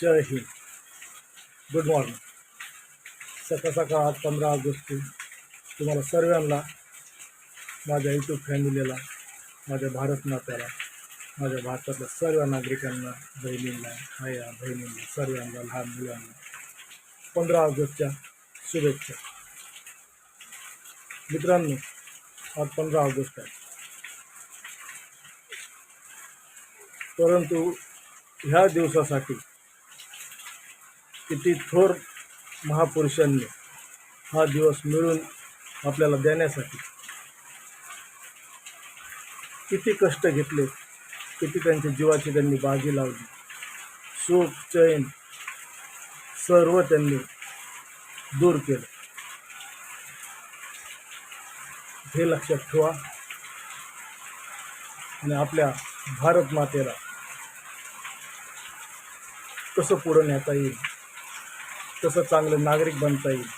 जय Hind. Good morning. सकाळ सकाळ आज 15 ऑगस्ट तुम्हाला सर्वांना, माझ्या यूट्यूब फॅमिलीला, माझ्या भारत मात्याला, माझ्या भारतातल्या सर्व नागरिकांना, बहिणींना, आया बहिणींना, सर्वांना, लहान मुलांना 15 ऑगस्टच्या शुभेच्छा. मित्रांनो, आज 15 ऑगस्ट आहे, परंतु ह्या दिवसासाठी किती थोर महापुरुषांनी हा दिवस मिळून आपल्याला देण्यासाठी किती कष्ट घेतले, किती त्यांच्या जीवाची त्यांनी बाजी लावली, सुख चैन सर्व त्यांनी दूर केलं, हे लक्षात ठेवा. आणि आपल्या भारत मातेला कसं पुढं नेता येईल, कसं चांगलं नागरिक बनता येईल,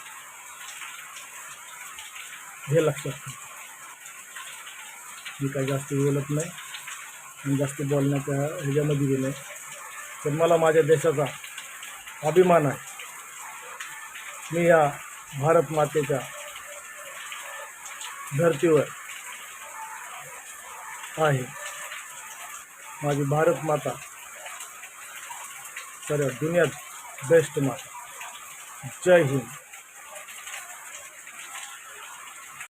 हे लक्षात ठेवा. मी काही जास्त बोलत नाही आणि जास्त बोलण्याच्या ह्याच्यामध्ये गेलं, तर मला माझ्या देशाचा अभिमान आहे. मी या भारत मातेच्या धर्तीवर आहे. माझी भारत माता सर्व दुनियात बेस्ट माता. जय हिंद.